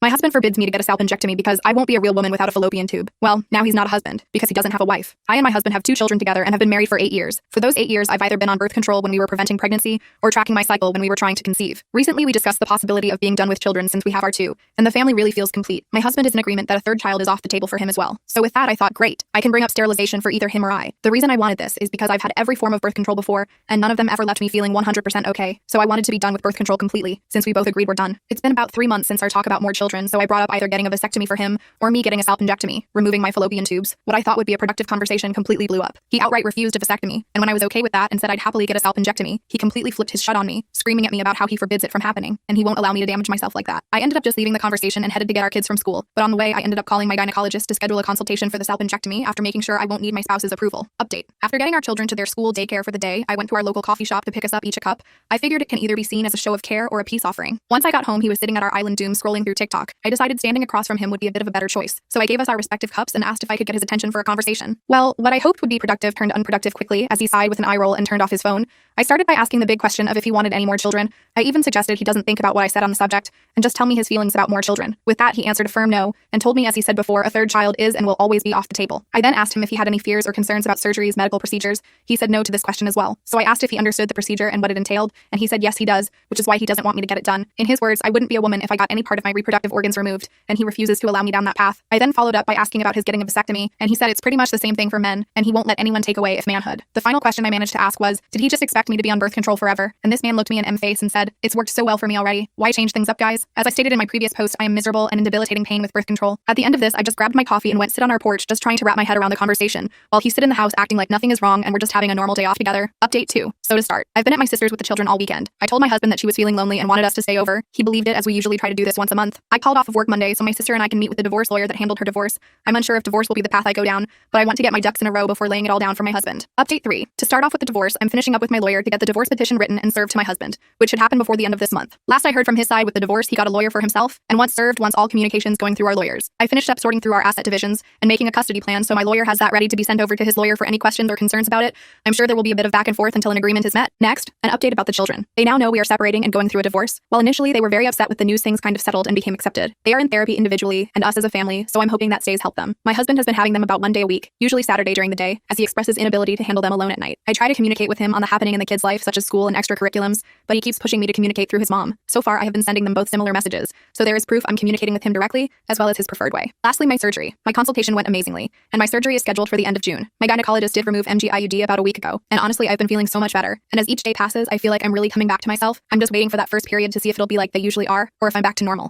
My husband forbids me to get a salpingectomy because I won't be a real woman without a fallopian tube. Well, now he's not a husband because he doesn't have a wife. I and my husband have 2 children together and have been married for 8 years. For those 8 years, I've either been on birth control when we were preventing pregnancy or tracking my cycle when we were trying to conceive. Recently, we discussed the possibility of being done with children since we have our 2, and the family really feels complete. My husband is in agreement that a 3rd child is off the table for him as well. So with that, I thought, great, I can bring up sterilization for either him or I. The reason I wanted this is because I've had every form of birth control before, and none of them ever left me feeling 100% okay. So I wanted to be done with birth control completely, since we both agreed we're done. It's been about 3 months since our talk about more children, so I brought up either getting a vasectomy for him or me getting a salpingectomy, removing my fallopian tubes. What I thought would be a productive conversation completely blew up. He outright refused a vasectomy, and when I was okay with that and said I'd happily get a salpingectomy, he completely flipped his shut on me, screaming at me about how he forbids it from happening, and he won't allow me to damage myself like that. I ended up just leaving the conversation and headed to get our kids from school, but on the way I ended up calling my gynecologist to schedule a consultation for the salpingectomy after making sure I won't need my spouse's approval. Update. After getting our children to their school daycare for the day, I went to our local coffee shop to pick us up each a cup. I figured it can either be seen as a show of care or a peace offering. Once I got home, he was sitting at our island doom scrolling through TikTok. I decided standing across from him would be a bit of a better choice, so I gave us our respective cups and asked if I could get his attention for a conversation. Well, what I hoped would be productive turned unproductive quickly as he sighed with an eye roll and turned off his phone. I started by asking the big question of if he wanted any more children. I even suggested he doesn't think about what I said on the subject and just tell me his feelings about more children. With that, he answered a firm no and told me, as he said before, a 3rd child is and will always be off the table. I then asked him if he had any fears or concerns about surgeries, medical procedures. He said no to this question as well. So I asked if he understood the procedure and what it entailed, and he said yes, he does, which is why he doesn't want me to get it done. In his words, I wouldn't be a woman if I got any part of my reproductive organs removed, and he refuses to allow me down that path. I then followed up by asking about his getting a vasectomy, and he said it's pretty much the same thing for men, and he won't let anyone take away if manhood. The final question I managed to ask was, did he just expect me to be on birth control forever? And this man looked me in face and said, it's worked so well for me already. Why change things up, guys? As I stated in my previous post, I am miserable and in debilitating pain with birth control. At the end of this, I just grabbed my coffee and went sit on our porch just trying to wrap my head around the conversation, while he sit in the house acting like nothing is wrong and we're just having a normal day off together. Update 2. So to start, I've been at my sister's with the children all weekend. I told my husband that she was feeling lonely and wanted us to stay over. He believed it, as we usually try to do this once a month. I called off of work Monday so my sister and I can meet with the divorce lawyer that handled her divorce. I'm unsure if divorce will be the path I go down, but I want to get my ducks in a row before laying it all down for my husband. Update 3. To start off with the divorce, I'm finishing up with my lawyer to get the divorce petition written and served to my husband, which should happen before the end of this month. Last I heard from his side with the divorce, he got a lawyer for himself, and once served, wants all communications going through our lawyers. I finished up sorting through our asset divisions and making a custody plan, so my lawyer has that ready to be sent over to his lawyer for any questions or concerns about it. I'm sure there will be a bit of back and forth until an agreement is met. Next, an update about the children. They now know we are separating and going through a divorce. While initially they were very upset with the news, things kind of settled and became accepted. They are in therapy individually and us as a family, so I'm hoping that stays help them. My husband has been having them about 1 day a week, usually Saturday during the day, as he expresses inability to handle them alone at night. I try to communicate with him on the happening in the kids' life, such as school and extracurriculums, but he keeps pushing me to communicate through his mom. So far, I have been sending them both similar messages, so there is proof I'm communicating with him directly, as well as his preferred way. Lastly, my surgery. My consultation went amazingly, and my surgery is scheduled for the end of June. My gynecologist did remove MG-IUD about a week ago, and honestly, I've been feeling so much better. And as each day passes, I feel like I'm really coming back to myself. I'm just waiting for that first period to see if it'll be like they usually are, or if I'm back to normal.